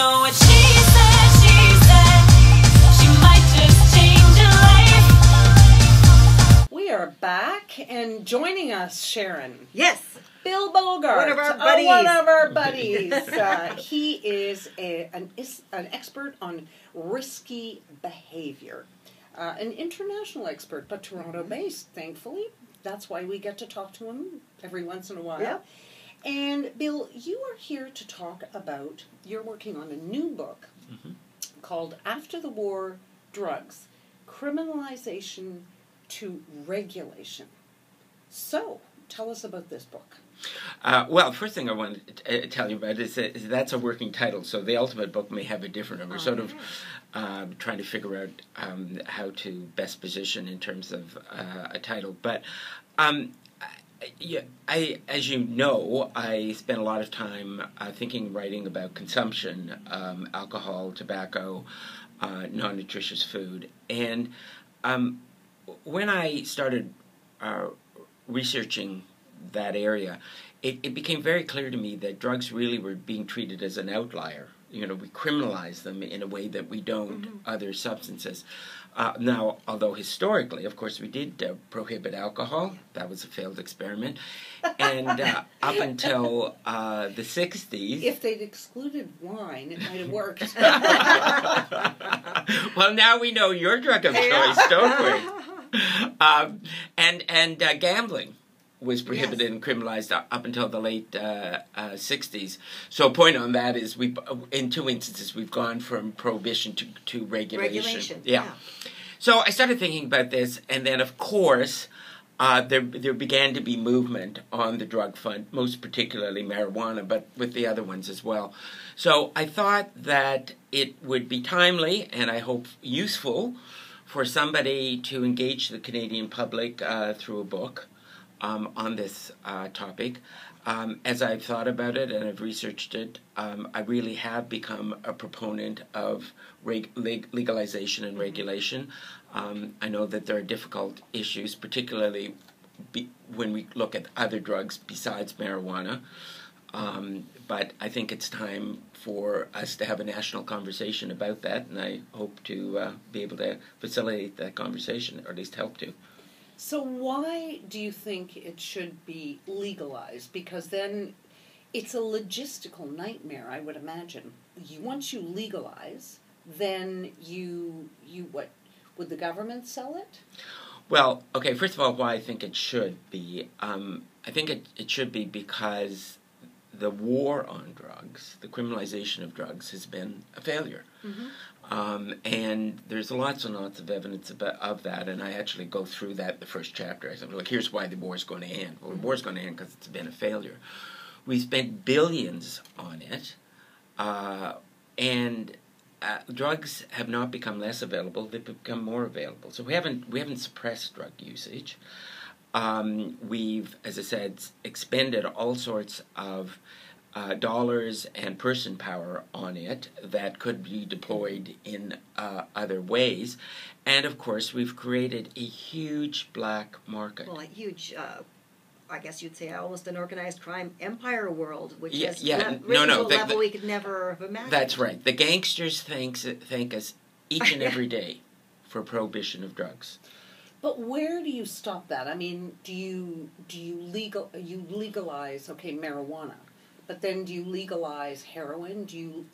know what she said, she might just change your life. We are back, and joining us, Sharon. Yes. Bill Bogart. One of our buddies. One of our buddies. He is an expert on risky behaviour. An international expert, but Toronto-based, thankfully. That's why we get to talk to him every once in a while. Yeah. And Bill, you are here to talk about, you're working on a new book called After the War Drugs, Criminalization to Regulation. So, tell us about this book. Well, first thing I want to tell you about is that's a working title, so the ultimate book may have a different one. We're sort of trying to figure out how to best position in terms of a title. But as you know, I spent a lot of time writing about consumption, alcohol, tobacco, non-nutritious food. And when I started researching that area, it became very clear to me that drugs really were being treated as an outlier. We criminalize them in a way that we don't other substances. Now, although historically, of course, we did prohibit alcohol. That was a failed experiment. And up until the 60s... If they'd excluded wine, it might have worked. Well, now we know your drug of choice, don't we? And gambling was prohibited and criminalized up until the late 60s. So a point on that is in two instances we've gone from prohibition to regulation. Yeah. So I started thinking about this, and then of course there began to be movement on the drug front, most particularly marijuana, but with the other ones as well. So I thought that it would be timely and I hope useful for somebody to engage the Canadian public through a book on this topic. As I've thought about it and I've researched it, I really have become a proponent of legalization and regulation. I know that there are difficult issues, particularly when we look at other drugs besides marijuana. But I think it's time for us to have a national conversation about that, and I hope to be able to facilitate that conversation, or at least help to. So why do you think it should be legalized? Because then it's a logistical nightmare, I would imagine. Once you legalize, then what? Would the government sell it? Well, okay, first of all, why I think it should be. I think it should be because the war on drugs, the criminalization of drugs, has been a failure. And there's lots and lots of evidence of that, and I actually go through that in the first chapter. I said, look, here's why the war's going to end. Well, the war's going to end because it's been a failure. We spent billions on it, and drugs have not become less available, they've become more available. So we haven't suppressed drug usage. We've, as I said, expended all sorts of dollars and person power on it that could be deployed in other ways. And, of course, we've created a huge black market. Well, a huge, I guess you'd say almost an organized crime empire world, which is to a level we could never have imagined. That's right. The gangsters thank us each and every day for prohibition of drugs. But where do you stop that? I mean, do you legalize, marijuana? But then do you legalize heroin? Do you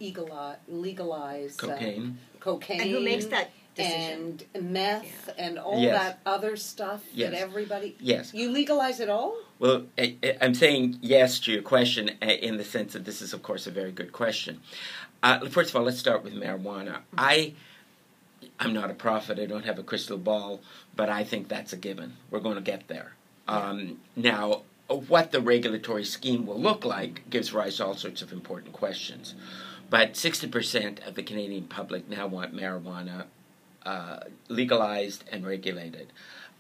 legalize cocaine? Cocaine. And who makes that decision? And meth and all that other stuff that everybody... Yes. You legalize it all? Well, I'm saying yes to your question in the sense that this is, of course, a very good question. First of all, let's start with marijuana. I'm not a prophet. I don't have a crystal ball, but I think that's a given. We're going to get there. Now, what the regulatory scheme will look like gives rise to all sorts of important questions. But 60% of the Canadian public now want marijuana legalized and regulated.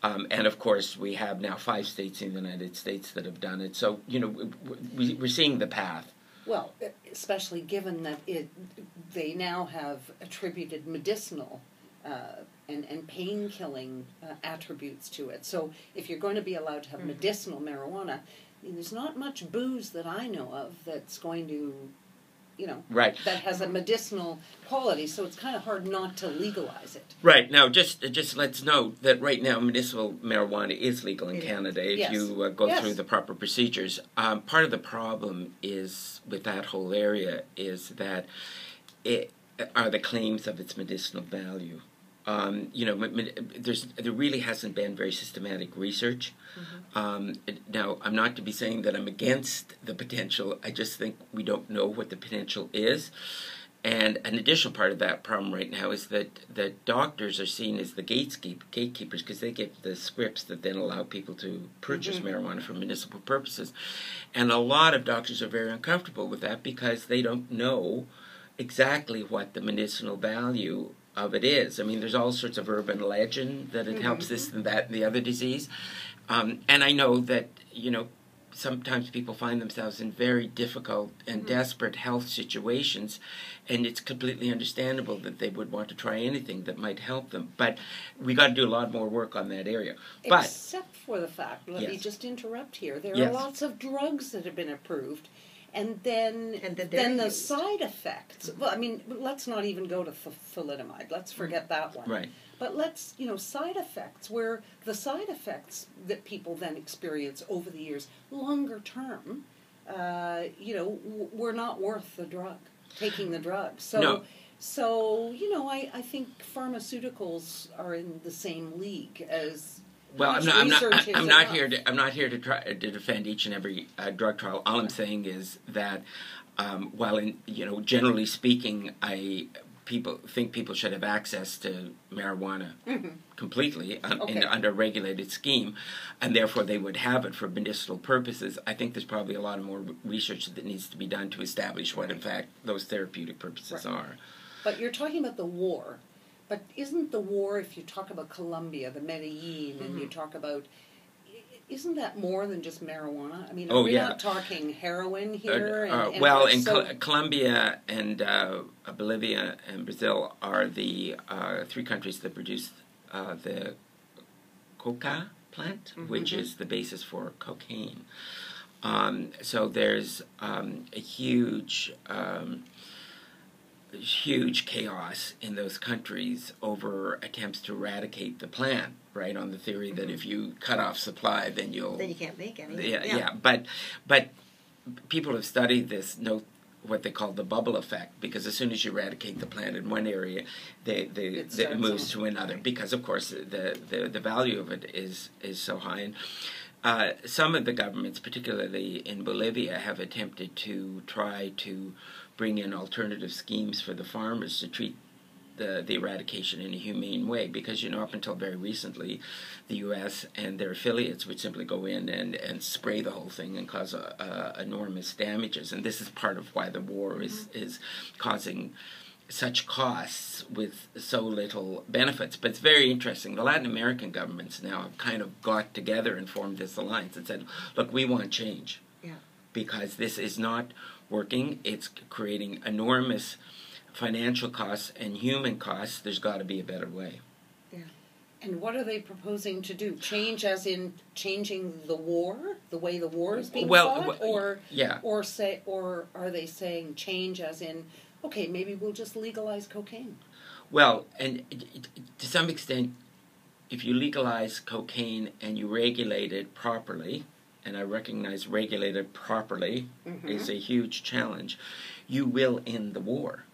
And, of course, we have now 5 states in the United States that have done it. So, we're seeing the path. Well, especially given that they now have attributed medicinal and pain-killing attributes to it. So if you're going to be allowed to have medicinal marijuana, there's not much booze that I know of that's going to Right. that has a medicinal quality. So it's kind of hard not to legalize it. Right. Now, just let's note that right now medicinal marijuana is legal in It is. Canada if Yes. you go Yes. through the proper procedures. Part of the problem is with that whole area is that it are the claims of its medicinal value. There really hasn't been very systematic research. Now, I'm not to be saying that I'm against the potential. I just think we don't know what the potential is. And an additional part of that problem right now is that the doctors are seen as the gatekeepers because they get the scripts that then allow people to purchase marijuana for municipal purposes. And a lot of doctors are very uncomfortable with that because they don't know exactly what the medicinal value of it is. I mean, there's all sorts of urban legend that it helps this and that and the other disease. And I know that, sometimes people find themselves in very difficult and desperate health situations, and it's completely understandable that they would want to try anything that might help them. But we got to do a lot more work on that area. But Except for the fact, let me Yes. just interrupt here, there Yes. are lots of drugs that have been approved, and then they're the used. side effects. Well, I mean, let's not even go to thalidomide. Let's forget that one. right. But let's, side effects, where the side effects that people then experience over the years, longer term, were not worth the drug, taking the drug. So, No. I think pharmaceuticals are in the same league as. Well, much I'm research is not enough. here to I'm not here to try to defend each and every drug trial. All I'm saying is that while generally speaking, people should have access to marijuana completely under a regulated scheme, and therefore they would have it for medicinal purposes. I think there's probably a lot of more research that needs to be done to establish what in fact those therapeutic purposes are. But you're talking about the war. But isn't the war, if you talk about Colombia, the Medellin, and you talk about, isn't that more than just marijuana? I mean, are we not talking heroin here? Colombia and Bolivia and Brazil are the 3 countries that produce the coca plant, which is the basis for cocaine. So there's a huge chaos in those countries over attempts to eradicate the plant, right? On the theory that if you cut off supply, then you can't make any. Yeah. But people have studied this, what they call the bubble effect, because as soon as you eradicate the plant in one area, it moves to another, because of course the value of it is so high. And some of the governments, particularly in Bolivia, have attempted to try to bring in alternative schemes for the farmers to treat the eradication in a humane way, because up until very recently the U.S. and their affiliates would simply go in and spray the whole thing and cause enormous damages, and this is part of why the war is causing such costs with so little benefits. But it's very interesting. The Latin American governments now have kind of got together and formed this alliance and said, look, we want change. Yeah. Because this is not working. It's creating enormous financial costs and human costs. There's got to be a better way. Yeah. And what are they proposing to do? Change as in changing the war, the way the war is being fought? Or are they saying change as in, okay, maybe we'll just legalize cocaine? Well, and to some extent, if you legalize cocaine and you regulate it properly, and I recognize regulated properly is a huge challenge, you will end the war.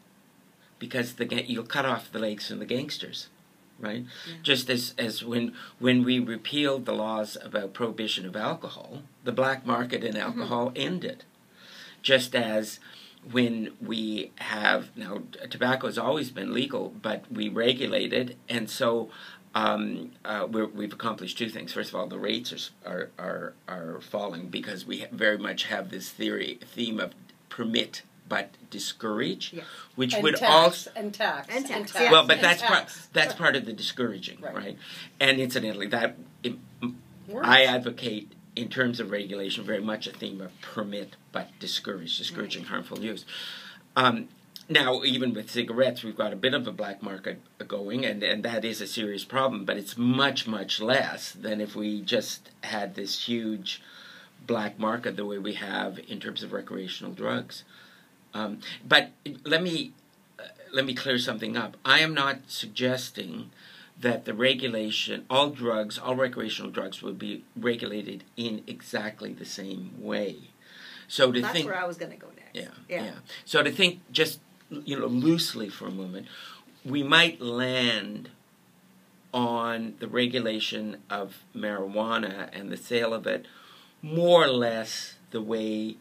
Because you'll cut off the legs from the gangsters, right? Yeah. Just as when we repealed the laws about prohibition of alcohol, the black market in alcohol ended. Just as when we have, now tobacco has always been legal, but we regulate it, and so we've accomplished 2 things. First of all, the rates are falling because we very much have this theme of permit but discourage, which and would tax, also and tax. Yeah. Well, but that's part of the discouraging, right? And incidentally, I advocate in terms of regulation very much a theme of permit but discouraging harmful use. Now, even with cigarettes, we've got a bit of a black market going, and that is a serious problem, but it's much, much less than if we just had this huge black market the way we have in terms of recreational drugs. But let me clear something up. I am not suggesting that the regulation, all recreational drugs, will be regulated in exactly the same way. So to That's think, where I was going to go next. yeah. So to think just loosely for a moment, we might land on the regulation of marijuana and the sale of it more or less the way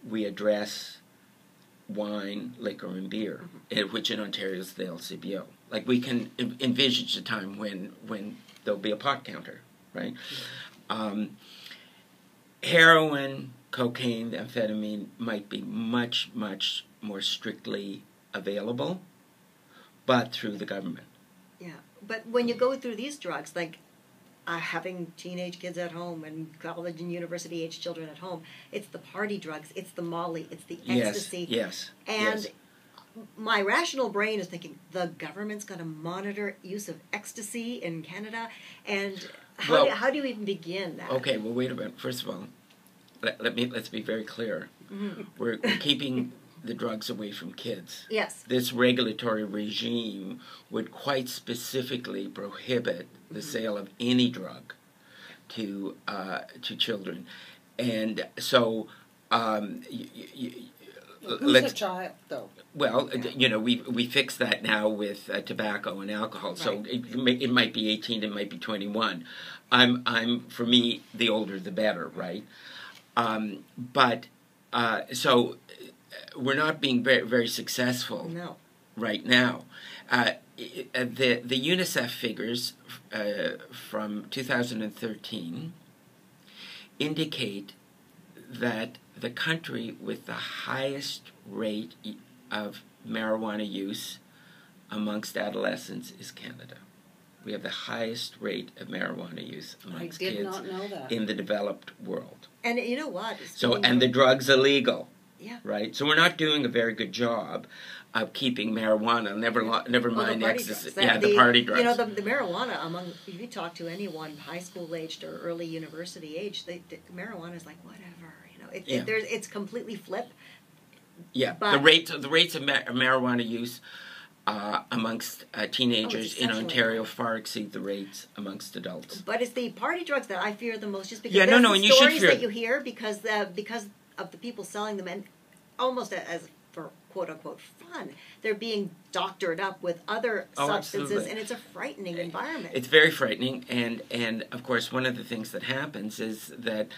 we address wine, liquor, and beer, which in Ontario is the LCBO. Like, we can envisage a time when there'll be a pot counter, right? Heroin, cocaine, amphetamine might be much, much more strictly available, but through the government. Yeah, but when you go through these drugs, like having teenage kids at home and college and university age children at home, it's the party drugs, it's the Molly, it's the ecstasy. Yes. And my rational brain is thinking, the government's going to monitor use of ecstasy in Canada, and how do you even begin that? Okay, well, wait a minute. First of all, let's be very clear. We're keeping the drugs away from kids. Yes. This regulatory regime would quite specifically prohibit the sale of any drug to children, and so Who's a child, though? Well, we fix that now with tobacco and alcohol. Right. So it might be 18, it might be 21. For me, the older the better, right? So we're not being very, very successful right now. The UNICEF figures from 2013 indicate that the country with the highest rate of marijuana use amongst adolescents is Canada. We have the highest rate of marijuana use amongst kids not know that. in the developed world. And you know what? And the drug's illegal. Yeah. Right? So we're not doing a very good job of keeping marijuana, never mind ecstasy. The party drugs. The marijuana, if you talk to anyone high school aged or early university age, the marijuana is like whatever. It's completely flip. Yeah, but the rates of marijuana use amongst teenagers in Ontario far exceed the rates amongst adults. But it's the party drugs that I fear the most, just because and the you should stories fear that you hear because of the people selling them, and almost as for quote unquote fun, they're being doctored up with other substances, absolutely. And it's a frightening environment. It's very frightening, and of course one of the things that happens is that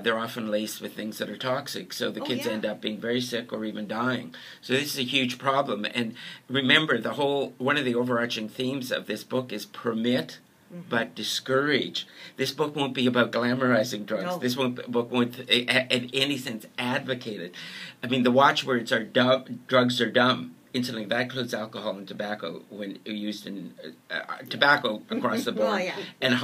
they're often laced with things that are toxic, so the kids end up being very sick or even dying. So this is a huge problem. And remember, one of the overarching themes of this book is permit, but discourage. This book won't be about glamorizing drugs. No. This book won't, in any sense, advocate it. I mean, the watchwords are drugs are dumb. Incidentally, that includes alcohol and tobacco when used in tobacco across the board, and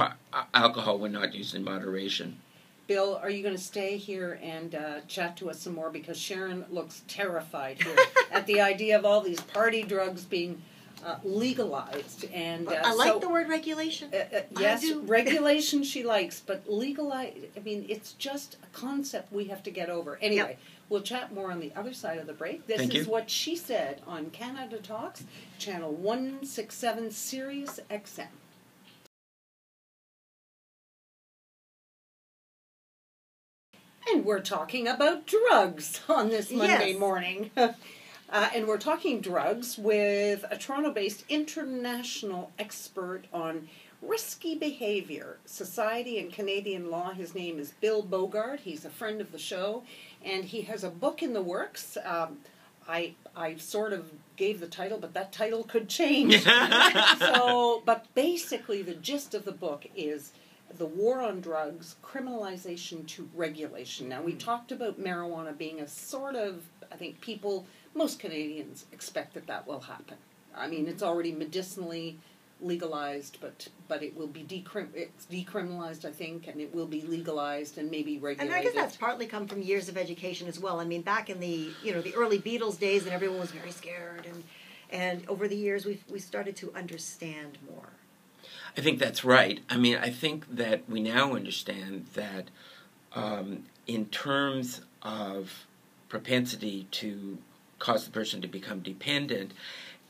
alcohol when not used in moderation. Bill, are you going to stay here and chat to us some more? Because Sharon looks terrified here at the idea of all these party drugs being legalized. And I like the word regulation. Yes, regulation she likes, but legalize, I mean, it's just a concept we have to get over. Anyway, we'll chat more on the other side of the break. This is What She Said on Canada Talks, channel 167, SiriusXM. And we're talking about drugs on this Monday morning. And we're talking drugs with a Toronto-based international expert on risky behaviour, society and Canadian law. His name is Bill Bogart. He's a friend of the show, and he has a book in the works. I sort of gave the title, but that title could change. But basically the gist of the book is the war on drugs, criminalization to regulation. Now, we talked about marijuana being a sort of, I think most Canadians expect that will happen. I mean, it's already medicinally legalized, but it will be decriminalized, I think, and it will be legalized and maybe regulated. And I guess that's partly come from years of education as well. I mean, back in the the early Beatles days, and everyone was very scared, and over the years we started to understand more. I think that's right. I mean, I think that we now understand that in terms of propensity to cause the person to become dependent.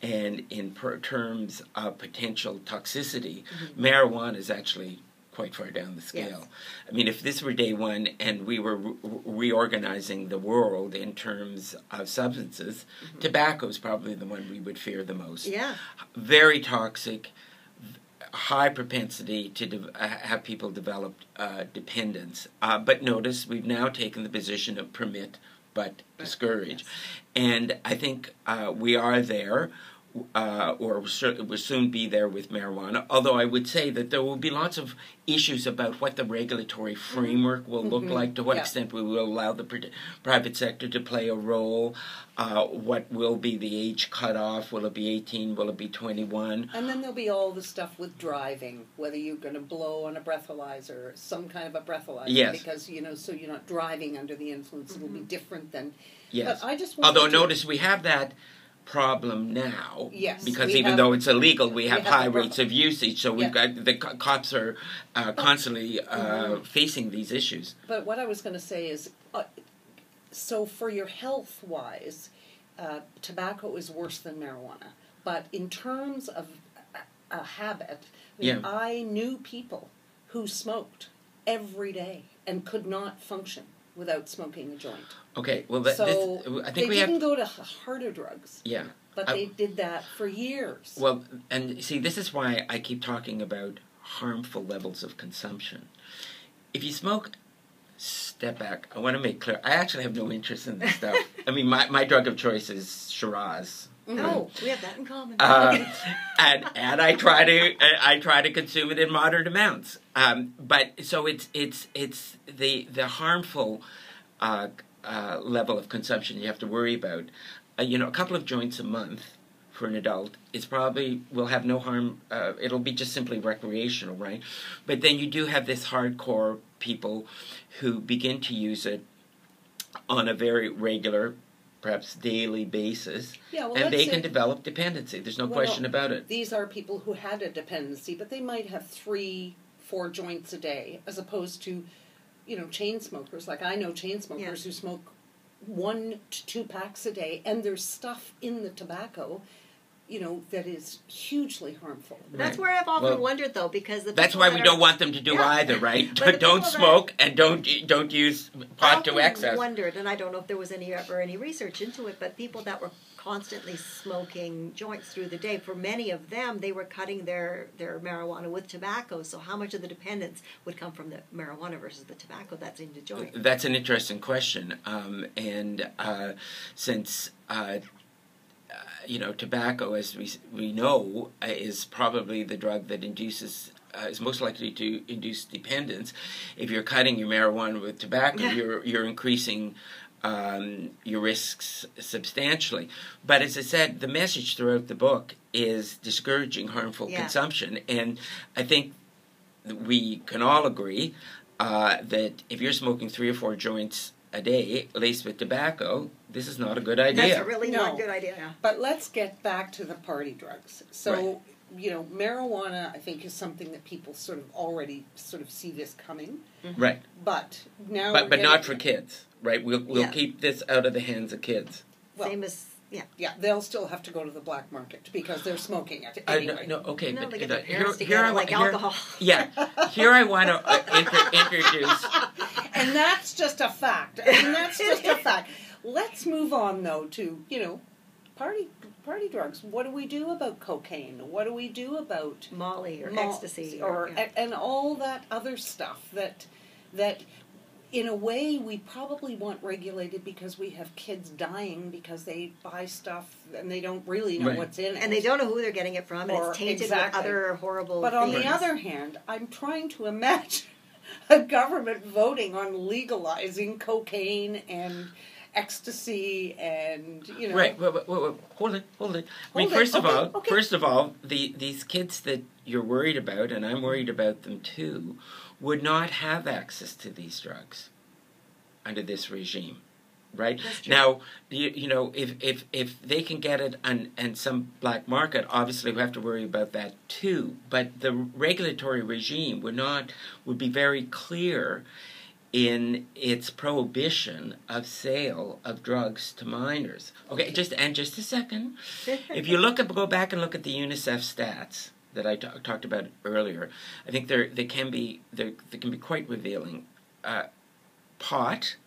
And in terms of potential toxicity, marijuana is actually quite far down the scale. Yes. I mean, if this were day one and we were reorganizing the world in terms of substances, tobacco is probably the one we would fear the most. Yeah. Very toxic, high propensity to have people develop dependence. But notice we've now taken the position of permit but discourage. Yes. And I think we are there. Or will soon be there with marijuana, although I would say that there will be lots of issues about what the regulatory framework will look like, to what extent we will allow the private sector to play a role, what will be the age cutoff, will it be 18, will it be 21? And then there'll be all the stuff with driving, whether you're going to blow on a breathalyzer, some kind of a breathalyzer, because, so you're not driving under the influence, it'll be different than... Yes. But I just although notice we have that problem now, yes, because even though it's illegal, we have high the rates of usage, so we've got the cops are constantly facing these issues. But what I was going to say is, so for your health wise, tobacco is worse than marijuana, but in terms of a habit, I knew people who smoked every day and could not function without smoking a joint. Okay, well, I think they we didn't go to harder drugs. Yeah. But they did that for years. Well, and see, this is why I keep talking about harmful levels of consumption. If you smoke, step back. I want to make clear, I actually have no interest in this stuff. I mean, my drug of choice is Shiraz. No, we have that in common. And I try to consume it in moderate amounts. But so it's the harmful level of consumption you have to worry about. A couple of joints a month for an adult is probably will have no harm. It'll be just simply recreational, right? But then you do have this hardcore people who begin to use it on a very regular, perhaps daily basis, and they can develop dependency. There's no question about it. These are people who had a dependency, but they might have 3-4 joints a day, as opposed to, chain smokers. Like I know chain smokers who smoke 1 to 2 packs a day, and there's stuff in the tobacco, that is hugely harmful. That's where I've often wondered, though, because that's why we don't want them to do either, right? Don't smoke and don't use pot to excess. I wondered, and I don't know if there was ever any research into it, but people that were constantly smoking joints through the day, for many of them, they were cutting their marijuana with tobacco. So how much of the dependence would come from the marijuana versus the tobacco that's in the joint? That's an interesting question, and since. Tobacco, as we know, is probably the drug that is most likely to induce dependence. If you're cutting your marijuana with tobacco, you're increasing your risks substantially. But as I said, the message throughout the book is discouraging harmful consumption, and I think we can all agree that if you're smoking 3 or 4 joints a day laced with tobacco, this is not a good idea. That's really not a good idea. Yeah. But let's get back to the party drugs. So, marijuana, I think, is something that people sort of already see this coming. Right. But now, but not for kids, right? We'll keep this out of the hands of kids. Well, same as. Yeah, they'll still have to go to the black market because they're smoking it anyway. Okay, but they get their parents together like alcohol. Here I want to introduce. And that's just a fact. That's just a fact. Let's move on, though, to, party drugs. What do we do about cocaine? What do we do about Molly or ecstasy and all that other stuff that in a way we probably want regulated because we have kids dying because they buy stuff and they don't really know what's in it. And they don't know who they're getting it from, and it's tainted with other horrible things. But on the other hand, I'm trying to imagine a government voting on legalizing cocaine and ecstasy and, Right, well, hold it. I mean, first of all, these kids that you're worried about, and I'm worried about them too, would not have access to these drugs under this regime, right? Now, if they can get it on some black market, obviously we have to worry about that too. But the regulatory regime would be very clear in its prohibition of sale of drugs to minors. Okay, just a second. If you go back and look at the UNICEF stats that I talked about earlier, I think they can be quite revealing. Pot,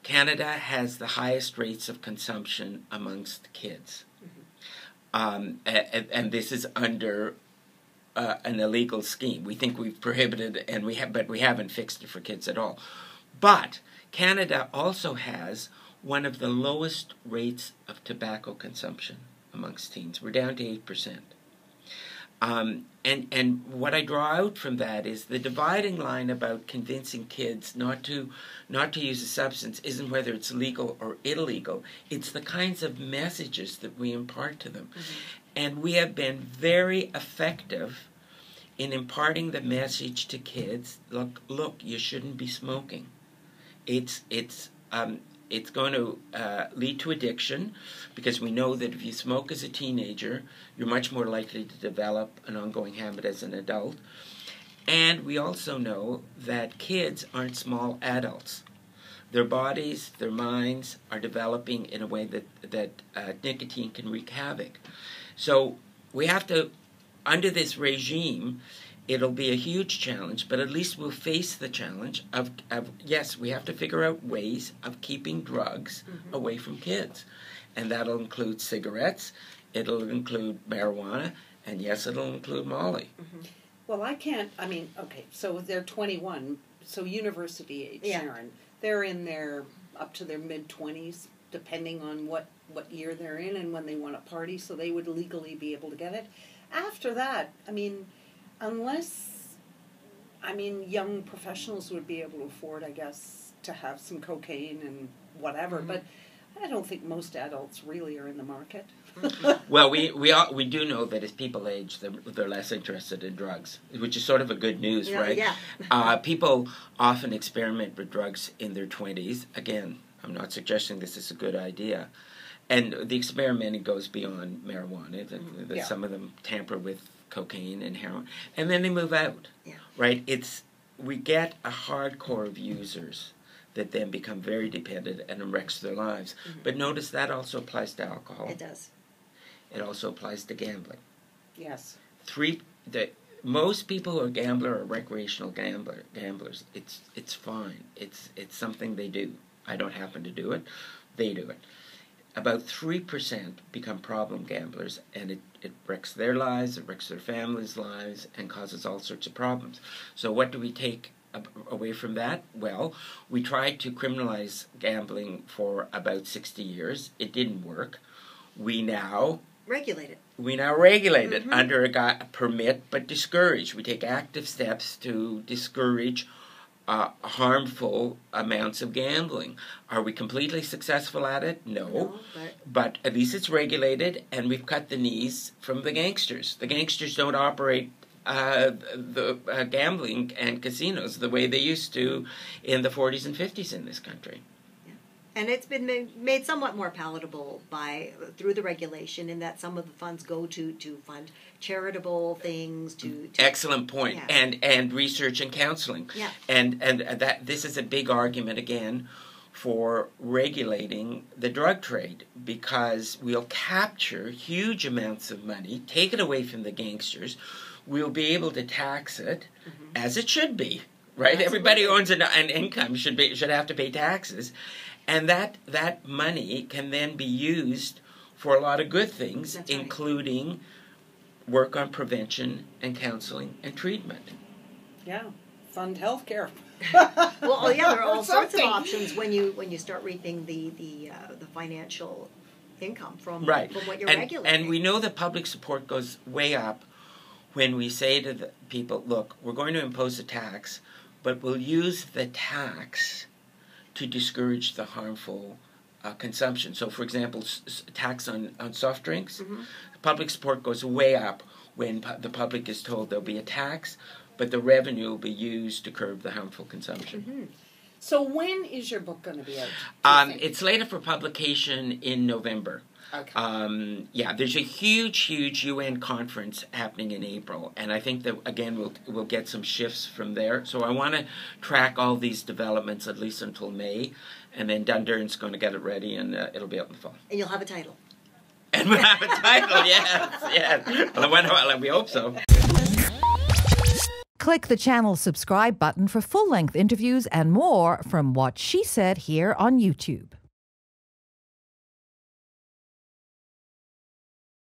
Canada has the highest rates of consumption amongst kids, and this is under an illegal scheme. We think we've prohibited, but we haven't fixed it for kids at all. But Canada also has one of the lowest rates of tobacco consumption amongst teens. We're down to 8%. And what I draw out from that is the dividing line about convincing kids not to use a substance isn't whether it's legal or illegal. It's the kinds of messages that we impart to them. Mm-hmm. And we have been very effective in imparting the message to kids, look, you shouldn't be smoking. It's going to lead to addiction, because we know that if you smoke as a teenager, you're much more likely to develop an ongoing habit as an adult. And we also know that kids aren't small adults. Their bodies, their minds are developing in a way that nicotine can wreak havoc. So we have to, under this regime, it'll be a huge challenge, but at least we'll face the challenge of yes, we have to figure out ways of keeping drugs away from kids. And that'll include cigarettes, it'll include marijuana, and yes, it'll include Molly. Mm-hmm. Well, okay, so they're 21, so university age, yeah. Sharon. They're in their, up to their mid-20s, depending on what year they're in and when they want to party, so they would legally be able to get it. After that, young professionals would be able to afford, I guess, to have some cocaine and whatever, but I don't think most adults really are in the market. Well, we do know that as people age, they're less interested in drugs, which is sort of a good news, right? Yeah. People often experiment with drugs in their 20s. Again, I'm not suggesting this is a good idea. And the experimenting goes beyond marijuana. Yeah. Some of them tamper with cocaine and heroin, and then they move out. Yeah. Right? We get a hardcore of users that then become very dependent and it wrecks their lives. Mm-hmm. But notice that also applies to alcohol. It does. It also applies to gambling. Yes. Most people who are gambler are recreational gamblers. It's fine. It's something they do. I don't happen to do it. They do it. About 3% become problem gamblers, and it wrecks their lives, it wrecks their families' lives, and causes all sorts of problems. So what do we take away from that? Well, we tried to criminalize gambling for about 60 years. It didn't work. We now regulate it under a permit but discourage. We take active steps to discourage harmful amounts of gambling. Are we completely successful at it? No. But at least it's regulated, and we've cut the knees from the gangsters. The gangsters don't operate the gambling and casinos the way they used to in the 40s and 50s in this country. And it's been made somewhat more palatable through the regulation, in that some of the funds go to fund charitable things. Excellent point. Yeah. And research and counseling. Yeah. And that this is a big argument again for regulating the drug trade, because we'll capture huge amounts of money, take it away from the gangsters. We'll be able to tax it as it should be. Right? Absolutely. Everybody who owns an income should have to pay taxes. And that money can then be used for a lot of good things, That's right. including work on prevention and counseling and treatment. Yeah, fund healthcare. Well, yeah, there are all sorts of options when you start reaping the financial income from what you're regulating. And we know that public support goes way up when we say to the people, look, we're going to impose a tax, but we'll use the tax to discourage the harmful consumption. So, for example, tax on soft drinks, public support goes way up when the public is told there'll be a tax, but the revenue will be used to curb the harmful consumption. Mm-hmm. So when is your book going to be out? It's slated for publication in November. Okay. Yeah, there's a huge UN conference happening in April, and I think that again we'll get some shifts from there. So I want to track all these developments at least until May, and then Dundurn's going to get it ready, and it'll be out in the fall. And you'll have a title. And we'll have a title, yes. Well, we hope so. Click the channel subscribe button for full-length interviews and more from What She Said here on YouTube.